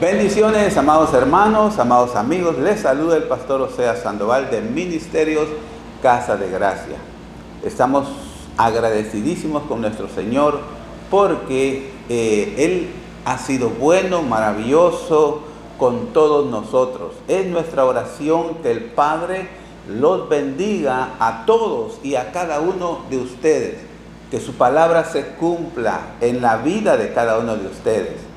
Bendiciones, amados hermanos, amados amigos. Les saluda el pastor Oseas Sandoval de Ministerios Casa de Gracia. Estamos agradecidísimos con nuestro Señor porque Él ha sido bueno, maravilloso con todos nosotros. Es nuestra oración que el Padre los bendiga a todos y a cada uno de ustedes. Que su palabra se cumpla en la vida de cada uno de ustedes.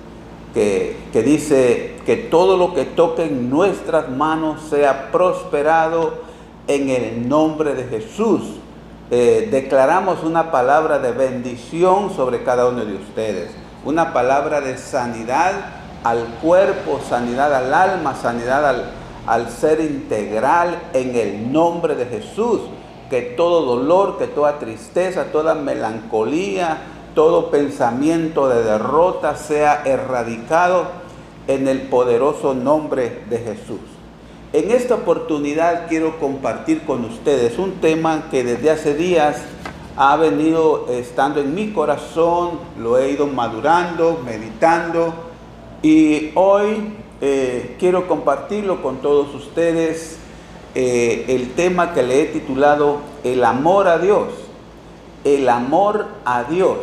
Que dice que todo lo que toque en nuestras manos sea prosperado en el nombre de Jesús. Declaramos una palabra de bendición sobre cada uno de ustedes, una palabra de sanidad al cuerpo, sanidad al alma, sanidad al ser integral en el nombre de Jesús. Que todo dolor, que toda tristeza, toda melancolía, todo pensamiento de derrota sea erradicado en el poderoso nombre de Jesús. En esta oportunidad quiero compartir con ustedes un tema que desde hace días ha venido estando en mi corazón, lo he ido madurando, meditando, y hoy quiero compartirlo con todos ustedes. El tema que le he titulado El amor a Dios. El amor a Dios.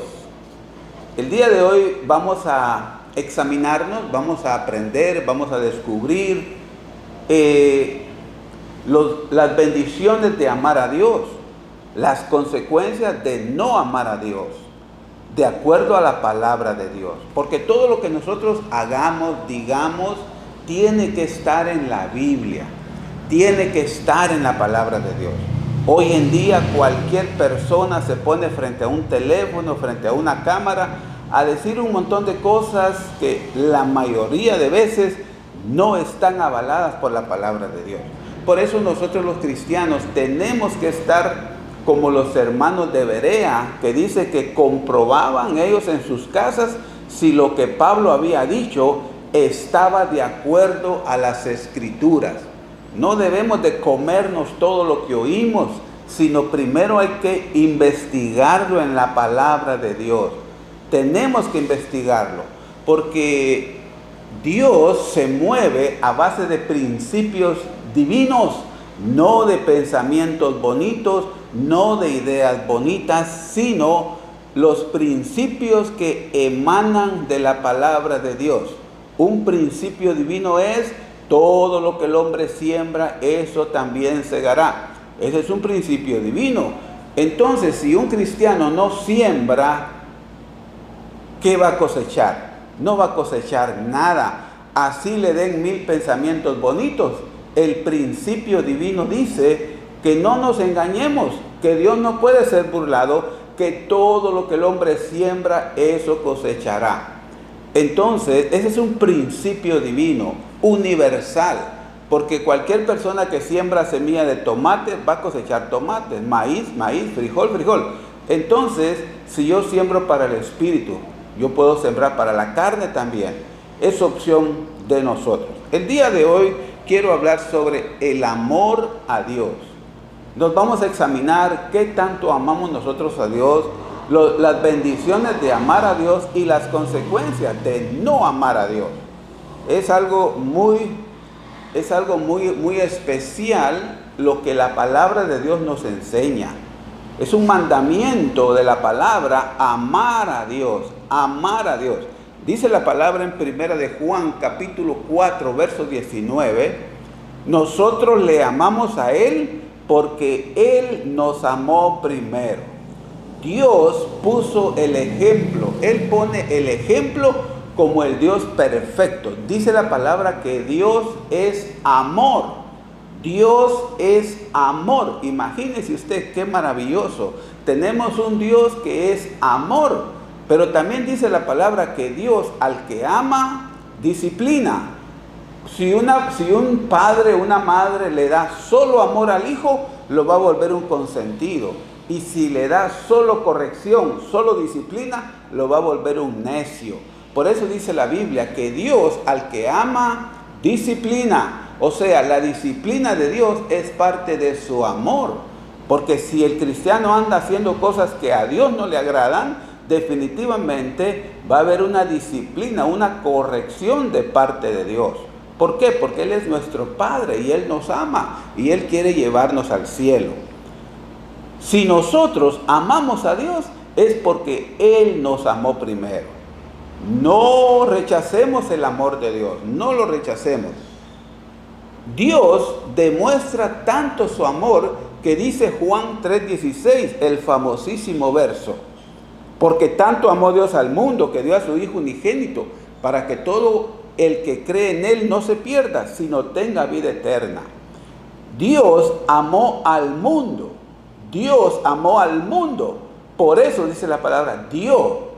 El día de hoy vamos a examinarnos, vamos a aprender, vamos a descubrir las bendiciones de amar a Dios, las consecuencias de no amar a Dios, de acuerdo a la palabra de Dios. Porque todo lo que nosotros hagamos, digamos, tiene que estar en la Biblia, tiene que estar en la palabra de Dios. Hoy en día cualquier persona se pone frente a un teléfono, frente a una cámara, a decir un montón de cosas que la mayoría de veces no están avaladas por la palabra de Dios. Por eso nosotros los cristianos tenemos que estar como los hermanos de Berea, que dice que comprobaban ellos en sus casas si lo que Pablo había dicho estaba de acuerdo a las Escrituras. No debemos de comernos todo lo que oímos, sino primero hay que investigarlo en la palabra de Dios. Tenemos que investigarlo, porque Dios se mueve a base de principios divinos, no de pensamientos bonitos, no de ideas bonitas, sino los principios que emanan de la palabra de Dios. Un principio divino es: todo lo que el hombre siembra, eso también segará. Ese es un principio divino. Entonces, si un cristiano no siembra, ¿qué va a cosechar? No va a cosechar nada. Así le den 1000 pensamientos bonitos. El principio divino dice que no nos engañemos, que Dios no puede ser burlado, que todo lo que el hombre siembra, eso cosechará. Entonces, ese es un principio divino, universal, porque cualquier persona que siembra semilla de tomate va a cosechar tomates, maíz, frijol. Entonces, si yo siembro para el espíritu, yo puedo sembrar para la carne también. Es opción de nosotros. El día de hoy quiero hablar sobre el amor a Dios. Nos vamos a examinar qué tanto amamos nosotros a Dios, las bendiciones de amar a Dios y las consecuencias de no amar a Dios. Es algo muy especial lo que la palabra de Dios nos enseña. Es un mandamiento de la palabra amar a Dios, amar a Dios. Dice la palabra en primera de Juan capítulo 4 verso 19, nosotros le amamos a Él porque Él nos amó primero. Dios puso el ejemplo, Él pone el ejemplo como el Dios perfecto. Dice la palabra que Dios es amor. Dios es amor. Imagínese usted qué maravilloso. Tenemos un Dios que es amor, pero también dice la palabra que Dios al que ama, disciplina. Si un padre o una madre le da solo amor al hijo, lo va a volver un consentido. Y si le da solo corrección, solo disciplina, lo va a volver un necio. Por eso dice la Biblia que Dios al que ama, disciplina. O sea, la disciplina de Dios es parte de su amor. Porque si el cristiano anda haciendo cosas que a Dios no le agradan, definitivamente va a haber una disciplina, una corrección de parte de Dios. ¿Por qué? Porque Él es nuestro Padre y Él nos ama y Él quiere llevarnos al cielo. Si nosotros amamos a Dios, es porque Él nos amó primero. No rechacemos el amor de Dios, no lo rechacemos. Dios demuestra tanto su amor que dice Juan 3:16, el famosísimo verso. Porque tanto amó Dios al mundo que dio a su Hijo unigénito, para que todo el que cree en Él no se pierda, sino tenga vida eterna. Dios amó al mundo. Dios amó al mundo. Por eso dice la palabra, dio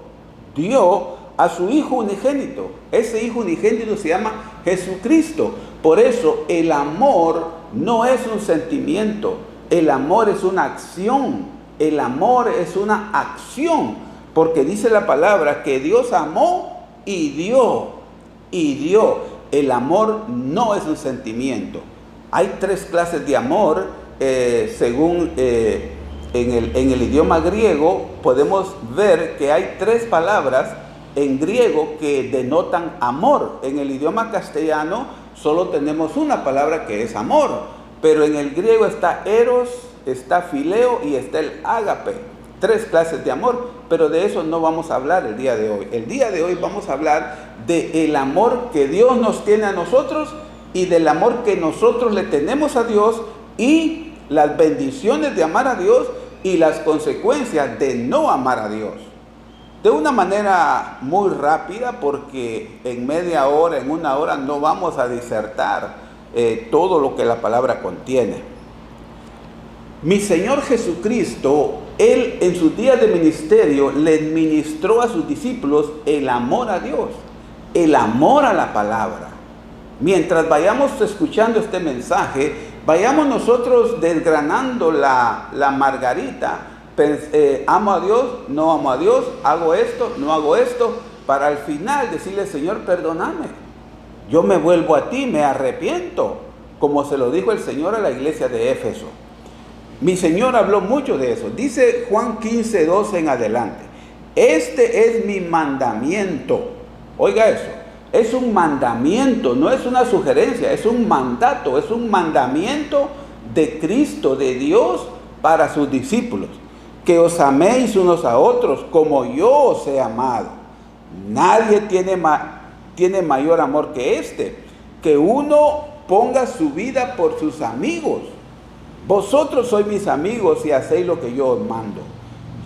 a su Hijo unigénito. Ese Hijo unigénito se llama Jesucristo. Por eso el amor no es un sentimiento. El amor es una acción. El amor es una acción. Porque dice la palabra que Dios amó y dio. El amor no es un sentimiento. Hay 3 clases de amor. Según en el idioma griego podemos ver que hay 3 palabras en griego que denotan amor. En el idioma castellano solo tenemos una palabra que es amor, pero en el griego está eros, está fileo y está el ágape. 3 clases de amor, pero de eso no vamos a hablar el día de hoy. El día de hoy vamos a hablar del amor que Dios nos tiene a nosotros y del amor que nosotros le tenemos a Dios y las bendiciones de amar a Dios y las consecuencias de no amar a Dios. De una manera muy rápida, porque en media hora, en una hora no vamos a disertar todo lo que la palabra contiene. Mi Señor Jesucristo, Él en sus días de ministerio le ministró a sus discípulos el amor a Dios, el amor a la palabra. Mientras vayamos escuchando este mensaje, vayamos nosotros desgranando la margarita. Amo a Dios, no amo a Dios, hago esto, no hago esto, para al final decirle, Señor, perdóname. Yo me vuelvo a ti, me arrepiento, como se lo dijo el Señor a la iglesia de Éfeso. Mi Señor habló mucho de eso. Dice Juan 15:12 en adelante. Este es mi mandamiento. Oiga eso. Es un mandamiento, no es una sugerencia, es un mandato, es un mandamiento de Cristo, de Dios para sus discípulos. Que os améis unos a otros como yo os he amado. Nadie tiene mayor amor que este, que uno ponga su vida por sus amigos. Vosotros sois mis amigos y hacéis lo que yo os mando.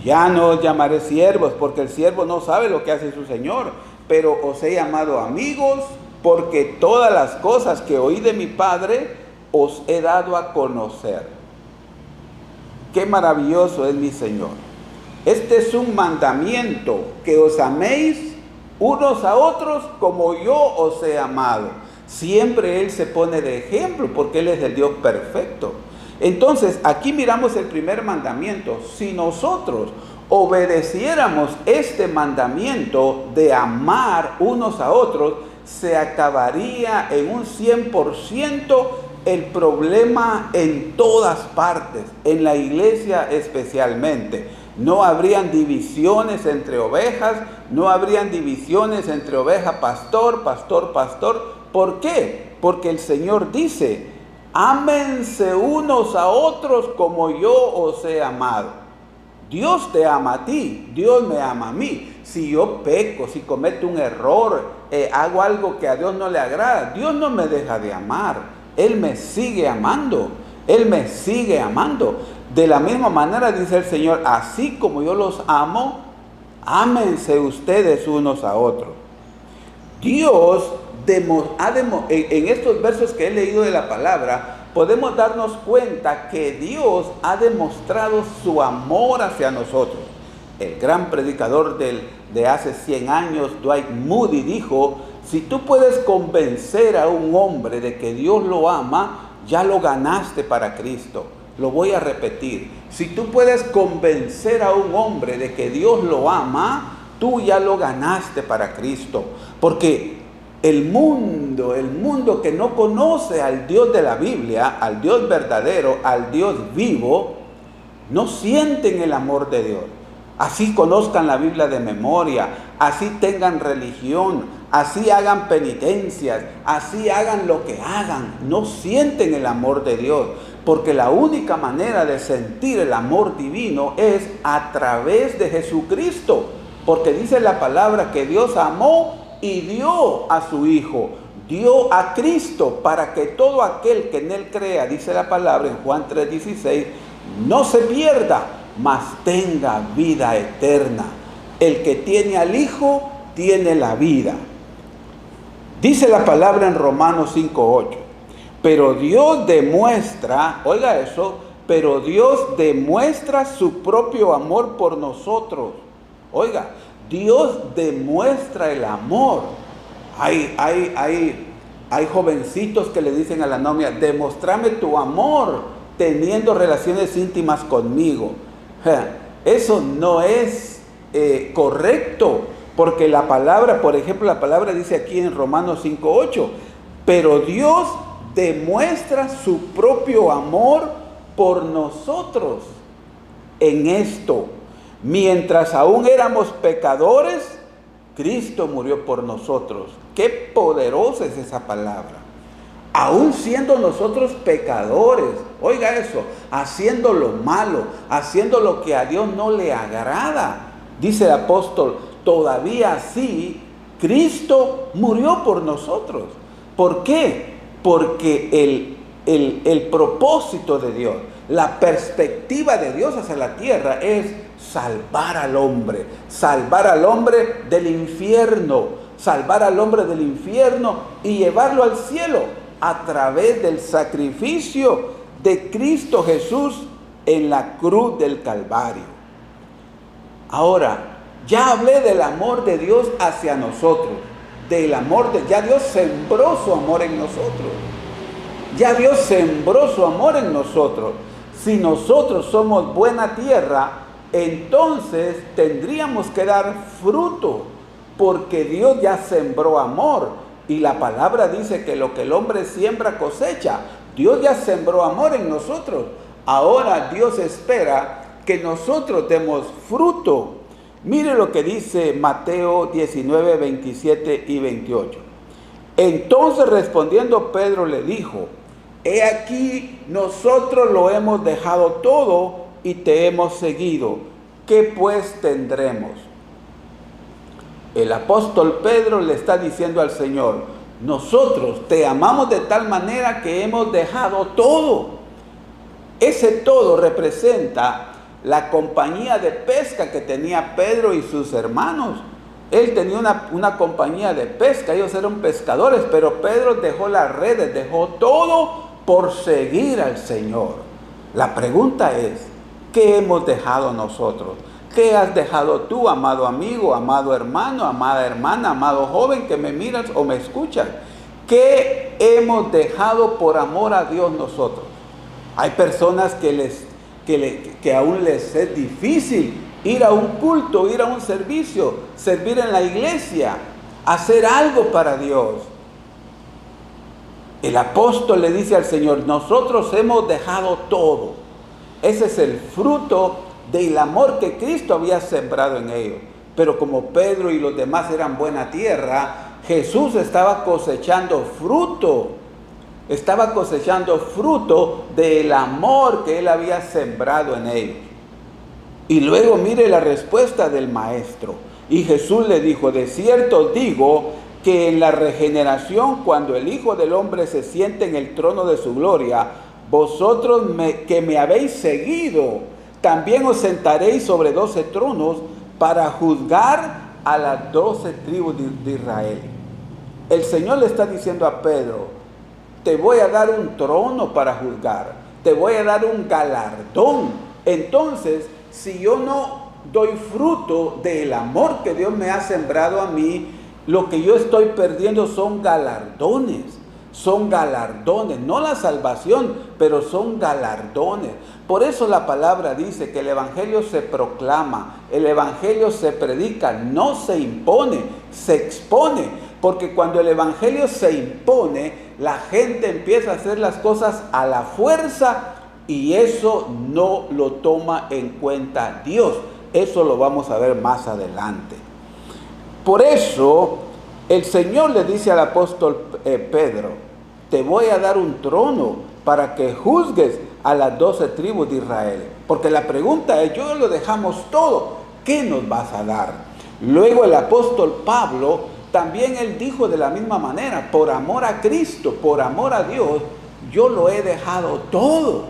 Ya no os llamaré siervos, porque el siervo no sabe lo que hace su Señor, pero os he llamado amigos, porque todas las cosas que oí de mi Padre os he dado a conocer. Qué maravilloso es mi Señor. Este es un mandamiento, que os améis unos a otros como yo os he amado. Siempre Él se pone de ejemplo, porque Él es el Dios perfecto. Entonces, aquí miramos el primer mandamiento. Si nosotros obedeciéramos este mandamiento de amar unos a otros, se acabaría en un 100% el problema en todas partes, en la iglesia especialmente. No habrían divisiones entre ovejas, no habrían divisiones entre oveja, pastor, pastor, pastor. ¿Por qué? Porque el Señor dice, ámense unos a otros como yo os he amado. Dios te ama a ti, Dios me ama a mí. Si yo peco, si cometo un error, hago algo que a Dios no le agrada, Dios no me deja de amar. Él me sigue amando, Él me sigue amando. De la misma manera dice el Señor, así como yo los amo, ámense ustedes unos a otros. Dios en estos versos que he leído de la palabra, podemos darnos cuenta que Dios ha demostrado su amor hacia nosotros. El gran predicador de hace 100 años, Dwight Moody, dijo, si tú puedes convencer a un hombre de que Dios lo ama, ya lo ganaste para Cristo. Lo voy a repetir. Si tú puedes convencer a un hombre de que Dios lo ama, tú ya lo ganaste para Cristo. Porque el mundo que no conoce al Dios de la Biblia, al Dios verdadero, al Dios vivo, no sienten el amor de Dios. así conozcan la Biblia de memoria, así tengan religión, así hagan penitencias, así hagan lo que hagan, no sienten el amor de Dios. Porque la única manera de sentir el amor divino es a través de Jesucristo. Porque dice la palabra que Dios amó y dio a su Hijo. Dio a Cristo para que todo aquel que en Él crea, dice la palabra en Juan 3:16, no se pierda, mas tenga vida eterna. El que tiene al Hijo, tiene la vida. Dice la palabra en Romanos 5:8. Pero Dios demuestra, oiga eso, pero Dios demuestra su propio amor por nosotros. Oiga, Dios demuestra el amor. Hay jovencitos que le dicen a la novia, demostrame tu amor teniendo relaciones íntimas conmigo. Eso no es correcto, porque la palabra, por ejemplo, la palabra dice aquí en Romanos 5:8, pero Dios demuestra su propio amor por nosotros en esto: mientras aún éramos pecadores, Cristo murió por nosotros. Qué poderosa es esa palabra. Aún siendo nosotros pecadores, oiga eso, haciendo lo malo, haciendo lo que a Dios no le agrada, dice el apóstol, todavía así Cristo murió por nosotros. ¿Por qué? Porque el propósito de Dios, la perspectiva de Dios hacia la tierra es salvar al hombre del infierno y llevarlo al cielo a través del sacrificio de Cristo Jesús en la cruz del Calvario. Ahora, ya hablé del amor de Dios hacia nosotros, ya Dios sembró su amor en nosotros. Ya Dios sembró su amor en nosotros. Si nosotros somos buena tierra, entonces tendríamos que dar fruto, porque Dios ya sembró amor. Y la palabra dice que lo que el hombre siembra cosecha. Dios ya sembró amor en nosotros. Ahora Dios espera que nosotros demos fruto. Mire lo que dice Mateo 19, 27 y 28. Entonces respondiendo Pedro le dijo, he aquí nosotros lo hemos dejado todo y te hemos seguido. ¿Qué pues tendremos? El apóstol Pedro le está diciendo al Señor, nosotros te amamos de tal manera que hemos dejado todo. Ese todo representa la compañía de pesca que tenía Pedro y sus hermanos. Él tenía una compañía de pesca, ellos eran pescadores, pero Pedro dejó las redes, dejó todo por seguir al Señor. La pregunta es, ¿qué hemos dejado nosotros? ¿Qué has dejado tú, amado amigo, amado hermano, amada hermana, amado joven que me miras o me escuchas? ¿Qué hemos dejado por amor a Dios nosotros? Hay personas que aún les es difícil ir a un culto, ir a un servicio, servir en la iglesia, hacer algo para Dios. El apóstol le dice al Señor, nosotros hemos dejado todo. Ese es el fruto del amor que Cristo había sembrado en ellos. Pero como Pedro y los demás eran buena tierra, Jesús estaba cosechando fruto. Estaba cosechando fruto del amor que Él había sembrado en ellos. Y luego mire la respuesta del maestro. Y Jesús le dijo, de cierto os digo que en la regeneración, cuando el Hijo del Hombre se siente en el trono de su gloria, vosotros que me habéis seguido, también os sentaréis sobre 12 tronos para juzgar a las 12 tribus de Israel. El Señor le está diciendo a Pedro, te voy a dar un trono para juzgar, te voy a dar un galardón. Entonces, si yo no doy fruto del amor que Dios me ha sembrado a mí, lo que yo estoy perdiendo son galardones. Son galardones, no la salvación, pero son galardones. Por eso la palabra dice que el evangelio se proclama, el evangelio se predica, no se impone, se expone. Porque cuando el evangelio se impone, la gente empieza a hacer las cosas a la fuerza y eso no lo toma en cuenta Dios. Eso lo vamos a ver más adelante. Por eso, el Señor le dice al apóstol Pedro, te voy a dar un trono para que juzgues a las 12 tribus de Israel. Porque la pregunta es, yo lo dejamos todo, ¿qué nos vas a dar? Luego el apóstol Pablo, también él dijo de la misma manera, por amor a Cristo, por amor a Dios, yo lo he dejado todo.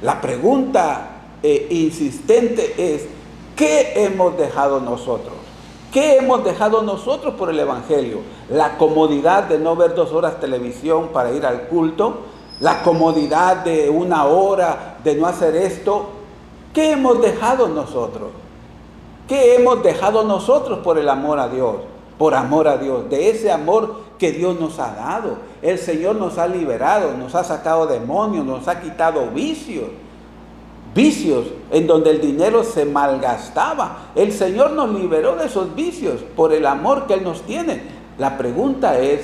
La pregunta insistente es, ¿qué hemos dejado nosotros? ¿Qué hemos dejado nosotros por el Evangelio? La comodidad de no ver 2 horas televisión para ir al culto, la comodidad de 1 hora de no hacer esto. ¿Qué hemos dejado nosotros? ¿Qué hemos dejado nosotros por el amor a Dios? Por amor a Dios, de ese amor que Dios nos ha dado. El Señor nos ha liberado, nos ha sacado demonios, nos ha quitado vicios en donde el dinero se malgastaba. El Señor nos liberó de esos vicios por el amor que Él nos tiene. La pregunta es,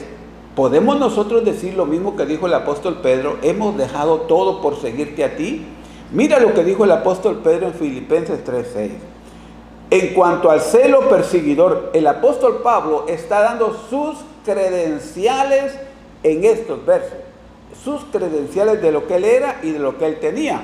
¿podemos nosotros decir lo mismo que dijo el apóstol Pedro? ¿Hemos dejado todo por seguirte a ti? Mira lo que dijo el apóstol Pedro en Filipenses 3:6. En cuanto al celo perseguidor, el apóstol Pablo está dando sus credenciales en estos versos. Sus credenciales de lo que él era y de lo que él tenía.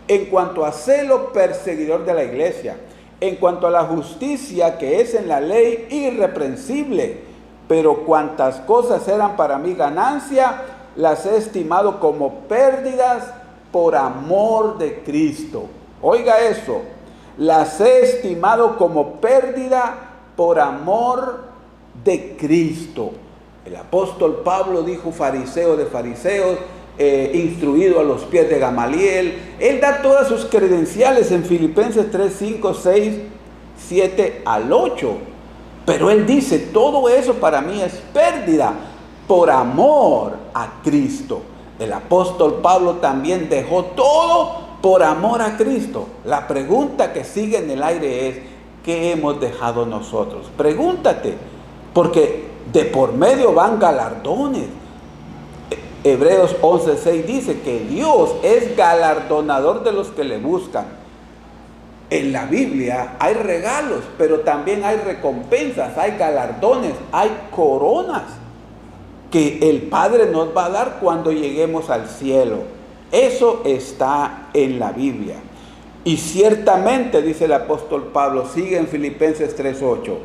En cuanto a celo perseguidor de la iglesia, en cuanto a la justicia que es en la ley irreprensible, pero cuantas cosas eran para mí ganancia, las he estimado como pérdidas por amor de Cristo. Oiga eso, las he estimado como pérdida por amor de Cristo. El apóstol Pablo dijo fariseo de fariseos, instruido a los pies de Gamaliel. Él da todas sus credenciales en Filipenses 3, 5, 6, 7 al 8. Pero él dice, todo eso para mí es pérdida por amor a Cristo. El apóstol Pablo también dejó todo por amor a Cristo. La pregunta que sigue en el aire es, ¿qué hemos dejado nosotros? Pregúntate, porque de por medio van galardones. Hebreos 11:6 dice que Dios es galardonador de los que le buscan. En la Biblia hay regalos, pero también hay recompensas, hay galardones, hay coronas que el Padre nos va a dar cuando lleguemos al cielo. Eso está en la Biblia. Y ciertamente, dice el apóstol Pablo, sigue en Filipenses 3:8,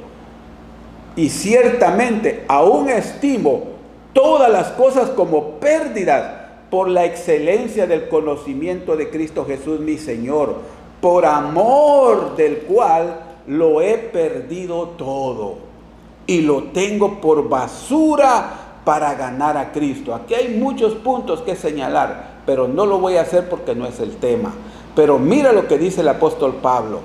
y ciertamente aún estimo todas las cosas como pérdidas por la excelencia del conocimiento de Cristo Jesús mi Señor, por amor del cual lo he perdido todo y lo tengo por basura para ganar a Cristo. Aquí hay muchos puntos que señalar, pero no lo voy a hacer porque no es el tema. Pero mira lo que dice el apóstol Pablo,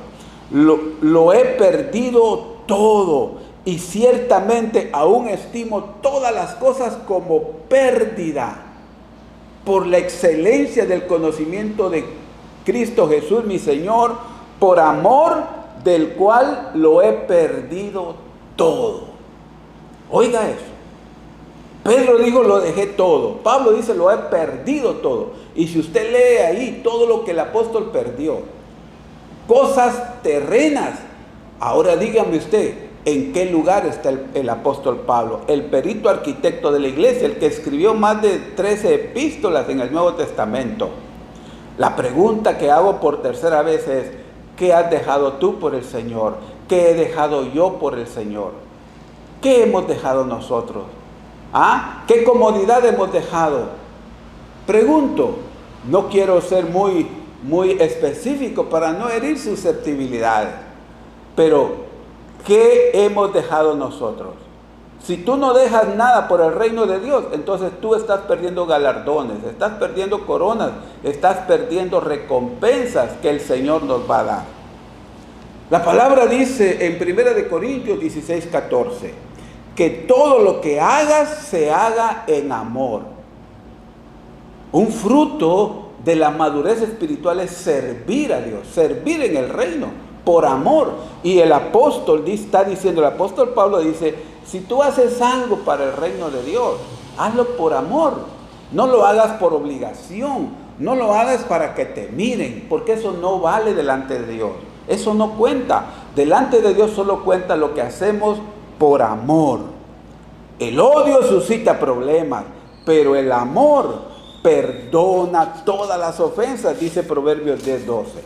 lo he perdido todo. Y ciertamente aún estimo todas las cosas como pérdida por la excelencia del conocimiento de Cristo Jesús mi Señor, por amor del cual lo he perdido todo. Oiga eso. Pedro dijo, lo dejé todo. Pablo dice, lo he perdido todo. Y si usted lee ahí todo lo que el apóstol perdió, cosas terrenas. Ahora dígame usted, ¿en qué lugar está el apóstol Pablo? El perito arquitecto de la iglesia, el que escribió más de 13 epístolas en el Nuevo Testamento. La pregunta que hago por tercera vez es, ¿qué has dejado tú por el Señor? ¿Qué he dejado yo por el Señor? ¿Qué hemos dejado nosotros? ¿Ah? ¿Qué comodidad hemos dejado? Pregunto, no quiero ser muy específico para no herir susceptibilidades, pero ¿qué hemos dejado nosotros? Si tú no dejas nada por el reino de Dios, entonces tú estás perdiendo galardones, estás perdiendo coronas, estás perdiendo recompensas que el Señor nos va a dar. La palabra dice en 1 Corintios 16:14, que todo lo que hagas se haga en amor. Un fruto de la madurez espiritual es servir a Dios, servir en el reino, por amor. Y el apóstol está diciendo, el apóstol Pablo dice, si tú haces algo para el reino de Dios, hazlo por amor. No lo hagas por obligación, no lo hagas para que te miren, porque eso no vale delante de Dios. Eso no cuenta. Delante de Dios solo cuenta lo que hacemos por amor. El odio suscita problemas, pero el amor perdona todas las ofensas, dice Proverbios 10:12.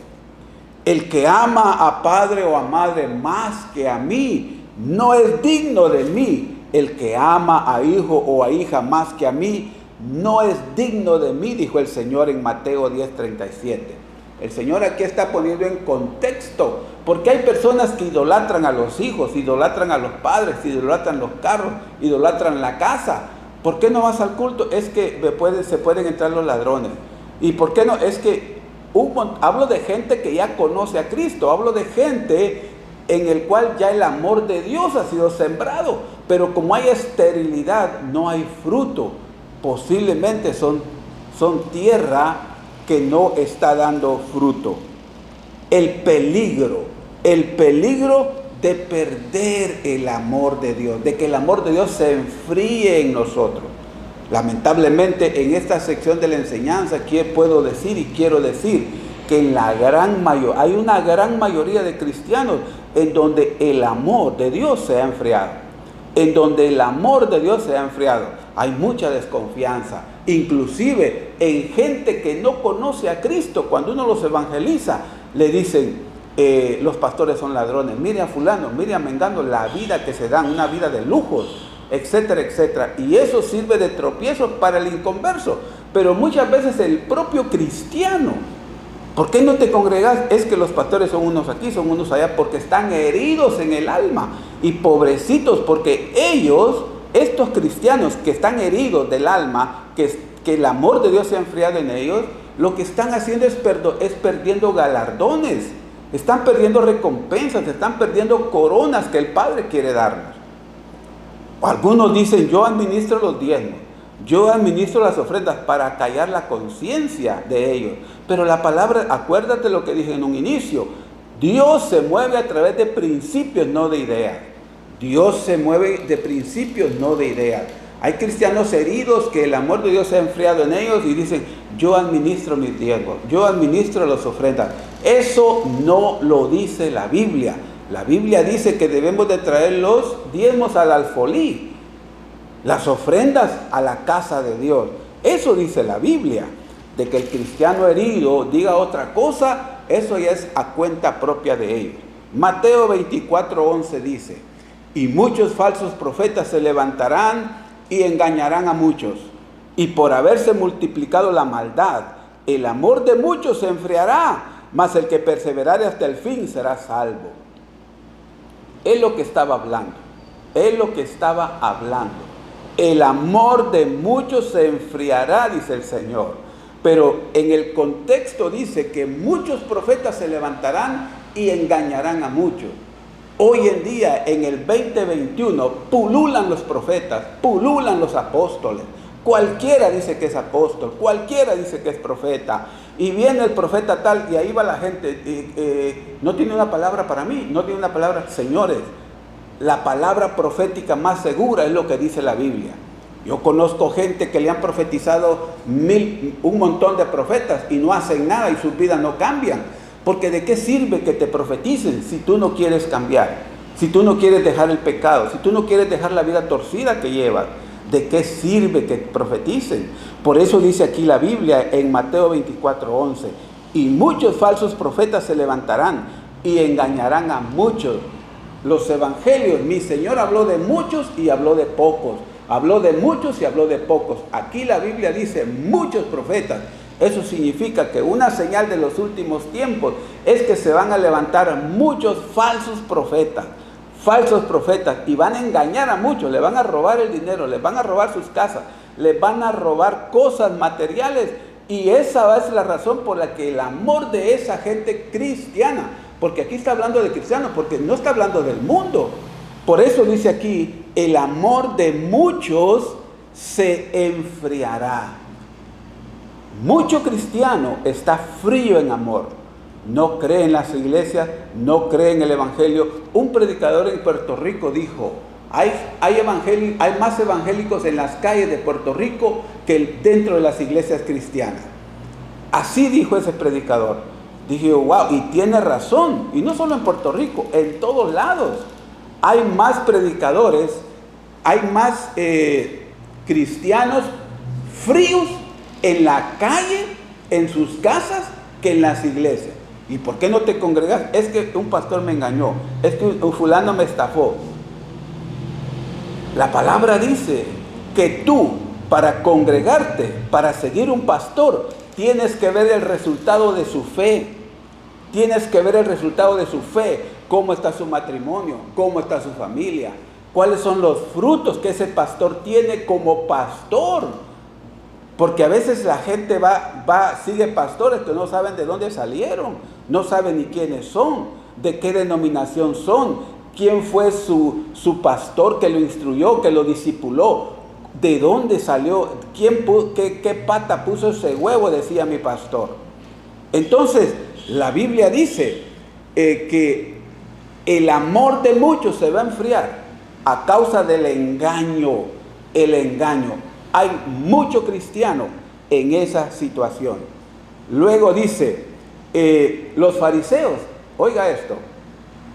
El que ama a padre o a madre más que a mí, no es digno de mí. El que ama a hijo o a hija más que a mí, no es digno de mí, dijo el Señor en Mateo 10:37. El Señor aquí está poniendo en contexto, porque hay personas que idolatran a los hijos, idolatran a los padres, idolatran los carros, idolatran la casa. ¿Por qué no vas al culto? Es que se pueden entrar los ladrones. ¿Y por qué no? Es que hablo de gente que ya conoce a Cristo, hablo de gente en el cual ya el amor de Dios ha sido sembrado, pero como hay esterilidad, no hay fruto. Posiblemente son tierra que no está dando fruto. El peligro de perder el amor de Dios, de que el amor de Dios se enfríe en nosotros. Lamentablemente en esta sección de la enseñanza puedo decir y quiero decir que hay una gran mayoría de cristianos en donde el amor de Dios se ha enfriado. En donde el amor de Dios se ha enfriado. Hay mucha desconfianza, inclusive en gente que no conoce a Cristo. Cuando uno los evangeliza, le dicen, los pastores son ladrones, mire a fulano, mire a mengano, la vida que se dan, una vida de lujos, etcétera, etcétera. Y eso sirve de tropiezo para el inconverso. Pero muchas veces el propio cristiano, ¿por qué no te congregas? Es que los pastores son unos aquí, son unos allá, porque están heridos en el alma. Y pobrecitos, porque ellos, estos cristianos que están heridos del alma, que el amor de Dios se ha enfriado en ellos, lo que están haciendo es perdiendo galardones, están perdiendo recompensas, están perdiendo coronas que el Padre quiere darnos. Algunos dicen, yo administro los diezmos, yo administro las ofrendas para callar la conciencia de ellos. Pero la palabra, acuérdate lo que dije en un inicio, Dios se mueve a través de principios, no de ideas. Dios se mueve de principios, no de ideas. Hay cristianos heridos que el amor de Dios se ha enfriado en ellos y dicen, yo administro mis diezmos, yo administro las ofrendas. Eso no lo dice la Biblia. La Biblia dice que debemos de traer los diezmos al alfolí, las ofrendas a la casa de Dios. Eso dice la Biblia. De que el cristiano herido diga otra cosa, eso ya es a cuenta propia de ellos. Mateo 24:11 dice, y muchos falsos profetas se levantarán y engañarán a muchos. Y por haberse multiplicado la maldad, el amor de muchos se enfriará, mas el que perseverare hasta el fin será salvo. Es lo que estaba hablando. Es lo que estaba hablando. El amor de muchos se enfriará, dice el Señor. Pero en el contexto dice que muchos profetas se levantarán y engañarán a muchos. Hoy en día, en el 2021, pululan los profetas, pululan los apóstoles. Cualquiera dice que es apóstol, cualquiera dice que es profeta. Y viene el profeta tal y ahí va la gente. No tiene una palabra para mí, no tiene una palabra. Señores, la palabra profética más segura es lo que dice la Biblia. Yo conozco gente que le han profetizado un montón de profetas y no hacen nada y sus vidas no cambian. Porque ¿de qué sirve que te profeticen si tú no quieres cambiar? Si tú no quieres dejar el pecado, si tú no quieres dejar la vida torcida que llevas, ¿de qué sirve que profeticen? Por eso dice aquí la Biblia en Mateo 24:11, y muchos falsos profetas se levantarán y engañarán a muchos. Los evangelios, mi Señor habló de muchos y habló de pocos. Habló de muchos y habló de pocos. Aquí la Biblia dice muchos profetas. Eso significa que una señal de los últimos tiempos es que se van a levantar muchos falsos profetas, y van a engañar a muchos, le van a robar el dinero, les van a robar sus casas, les van a robar cosas materiales, y esa es la razón por la que el amor de esa gente cristiana, porque aquí está hablando de cristianos, porque no está hablando del mundo. Por eso dice aquí, el amor de muchos se enfriará. Mucho cristiano está frío en amor, no cree en las iglesias, no cree en el evangelio. Un predicador en Puerto Rico dijo, hay más evangélicos en las calles de Puerto Rico que dentro de las iglesias cristianas. Así dijo ese predicador. Dije, wow, y tiene razón. Y no solo en Puerto Rico, en todos lados. Hay más predicadores, hay más cristianos fríos en la calle, en sus casas, que en las iglesias. ¿Y por qué no te congregas? Es que un pastor me engañó, es que un fulano me estafó. La palabra dice que tú, para congregarte, para seguir un pastor, tienes que ver el resultado de su fe. Tienes que ver el resultado de su fe, cómo está su matrimonio, cómo está su familia, cuáles son los frutos que ese pastor tiene como pastor. Porque a veces la gente sigue pastores que no saben de dónde salieron, no saben ni quiénes son, de qué denominación son, quién fue su pastor que lo instruyó, que lo discipuló, de dónde salió, qué pata puso ese huevo, decía mi pastor. Entonces, la Biblia dice que el amor de muchos se va a enfriar a causa del engaño, el engaño. Hay mucho cristiano en esa situación. Luego dice, los fariseos, oiga esto,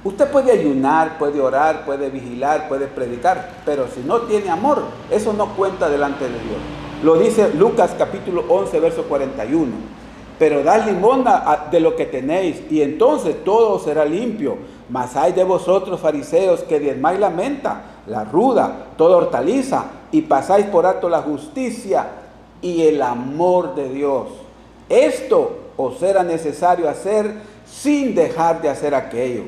usted puede ayunar, puede orar, puede vigilar, puede predicar, pero si no tiene amor, eso no cuenta delante de Dios. Lo dice Lucas capítulo 11, verso 41. Pero dad limosna de lo que tenéis, y entonces todo será limpio. Mas hay de vosotros, fariseos, que diezmáis la menta, la ruda, toda hortaliza, y pasáis por alto la justicia y el amor de Dios. Esto os era necesario hacer sin dejar de hacer aquello.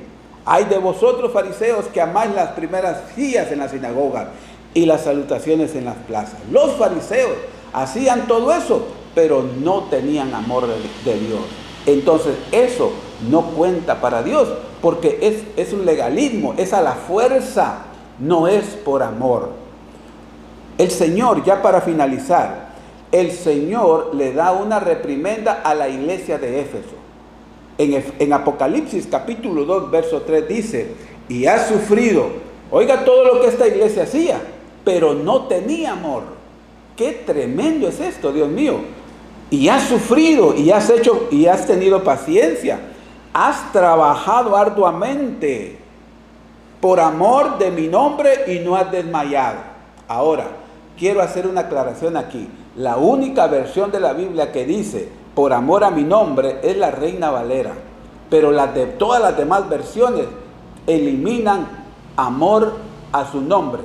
Hay de vosotros, fariseos, que amáis las primeras sillas en la sinagoga y las salutaciones en las plazas. Los fariseos hacían todo eso, pero no tenían amor de Dios. Entonces eso no cuenta para Dios, porque es un legalismo, es a la fuerza, no es por amor. El Señor, ya para finalizar, el Señor le da una reprimenda a la iglesia de Éfeso. En Apocalipsis capítulo 2, verso 3 dice, y ha sufrido, oiga todo lo que esta iglesia hacía, pero no tenía amor. Qué tremendo es esto, Dios mío. Y has sufrido, y has tenido paciencia, has trabajado arduamente por amor de mi nombre y no has desmayado. Ahora, quiero hacer una aclaración aquí. La única versión de la Biblia que dice por amor a mi nombre es la Reina Valera, pero todas las demás versiones eliminan amor a su nombre,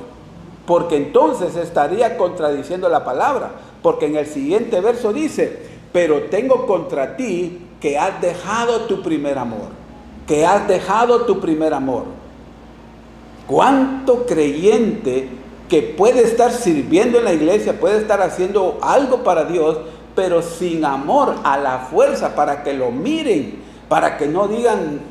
porque entonces estaría contradiciendo la palabra, porque en el siguiente verso dice, pero tengo contra ti que has dejado tu primer amor, que has dejado tu primer amor. ¿Cuánto creyente que puede estar sirviendo en la iglesia, puede estar haciendo algo para Dios, pero sin amor, a la fuerza, para que lo miren, para que no digan,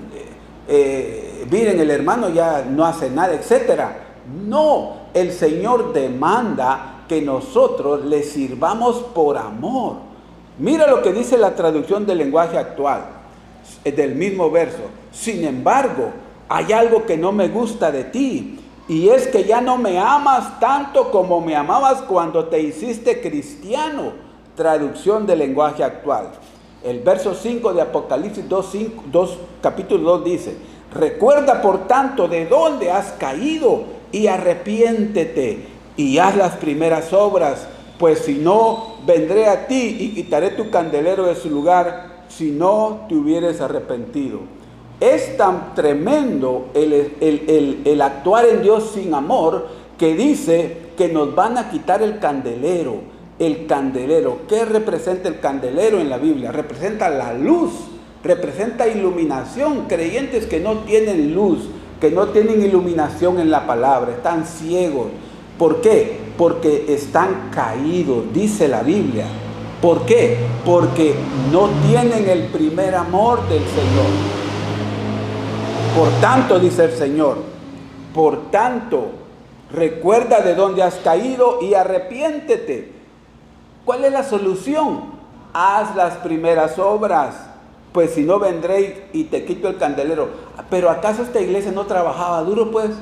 miren, el hermano ya no hace nada, etcétera? No, el Señor demanda que nosotros le sirvamos por amor. Mira lo que dice la traducción del lenguaje actual, del mismo verso. Sin embargo, hay algo que no me gusta de ti, y es que ya no me amas tanto como me amabas cuando te hiciste cristiano. Traducción del lenguaje actual. El verso 5 de Apocalipsis 2, capítulo 2 dice, recuerda por tanto de dónde has caído y arrepiéntete y haz las primeras obras, pues si no, vendré a ti y quitaré tu candelero de su lugar si no te hubieres arrepentido. Es tan tremendo el actuar en Dios sin amor, que dice que nos van a quitar el candelero. El candelero, ¿qué representa el candelero en la Biblia? Representa la luz, representa iluminación. Creyentes que no tienen luz, que no tienen iluminación en la palabra, están ciegos. ¿Por qué? Porque están caídos, dice la Biblia. ¿Por qué? Porque no tienen el primer amor del Señor. Por tanto, dice el Señor, por tanto, recuerda de dónde has caído y arrepiéntete. ¿Cuál es la solución? Haz las primeras obras, pues si no vendré y te quito el candelero. ¿Pero acaso esta iglesia no trabajaba duro? Pues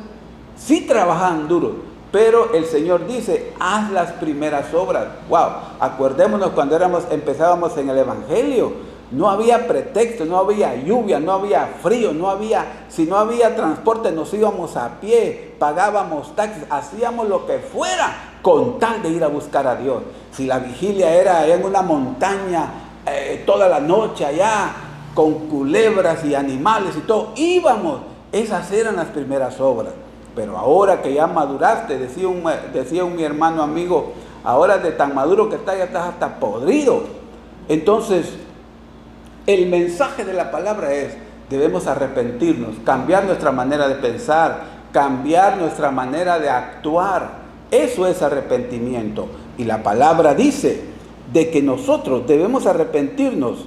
sí trabajaban duro, pero el Señor dice, haz las primeras obras. Wow, acordémonos cuando empezábamos en el Evangelio, No había pretexto, no había lluvia, no había frío, si no había transporte nos íbamos a pie, pagábamos taxis, hacíamos lo que fuera con tal de ir a buscar a Dios. Si la vigilia era en una montaña toda la noche allá, con culebras y animales y todo, íbamos. Esas eran las primeras obras. Pero ahora que ya maduraste, decía un mi hermano amigo, ahora de tan maduro que estás, ya estás hasta podrido. Entonces, el mensaje de la palabra es, debemos arrepentirnos, cambiar nuestra manera de pensar, cambiar nuestra manera de actuar. Eso es arrepentimiento. Y la palabra dice de que nosotros debemos arrepentirnos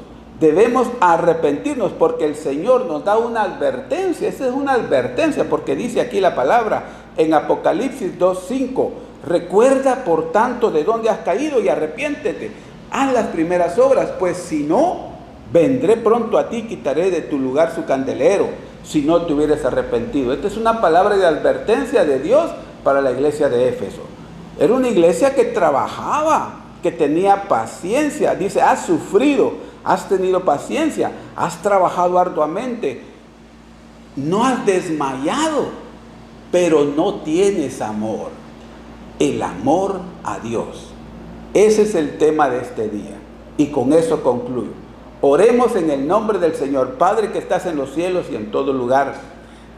porque el Señor nos da una advertencia. Esa es una advertencia porque dice aquí la palabra en Apocalipsis 2:5, recuerda por tanto de dónde has caído y arrepiéntete, haz las primeras obras, pues si no, vendré pronto a ti, quitaré de tu lugar su candelero, si no te hubieras arrepentido. Esta es una palabra de advertencia de Dios para la iglesia de Éfeso. Era una iglesia que trabajaba, que tenía paciencia. Dice, has sufrido, has tenido paciencia, has trabajado arduamente, no has desmayado, pero no tienes amor. El amor a Dios. Ese es el tema de este día. Y con eso concluyo. Oremos en el nombre del Señor. Padre que estás en los cielos y en todo lugar,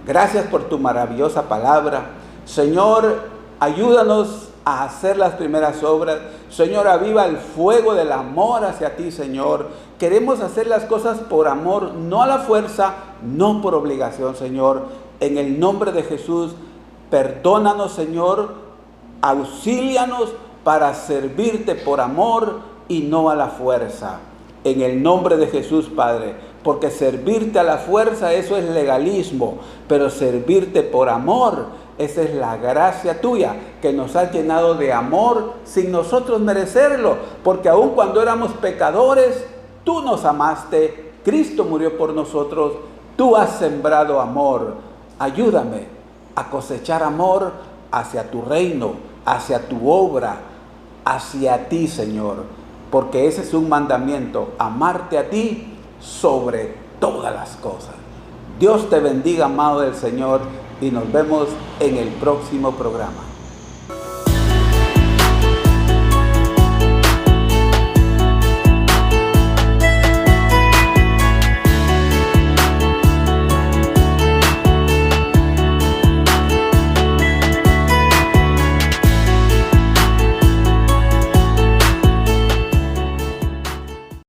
gracias por tu maravillosa palabra. Señor, ayúdanos a hacer las primeras obras. Señor, aviva el fuego del amor hacia ti, Señor. Queremos hacer las cosas por amor, no a la fuerza, no por obligación, Señor. En el nombre de Jesús, perdónanos, Señor. Auxílianos para servirte por amor y no a la fuerza. En el nombre de Jesús, Padre, porque servirte a la fuerza, eso es legalismo, pero servirte por amor, esa es la gracia tuya, que nos has llenado de amor sin nosotros merecerlo, porque aun cuando éramos pecadores, tú nos amaste, Cristo murió por nosotros, tú has sembrado amor. Ayúdame a cosechar amor hacia tu reino, hacia tu obra, hacia ti, Señor. Porque ese es un mandamiento, amarte a ti sobre todas las cosas. Dios te bendiga, amado del Señor, y nos vemos en el próximo programa.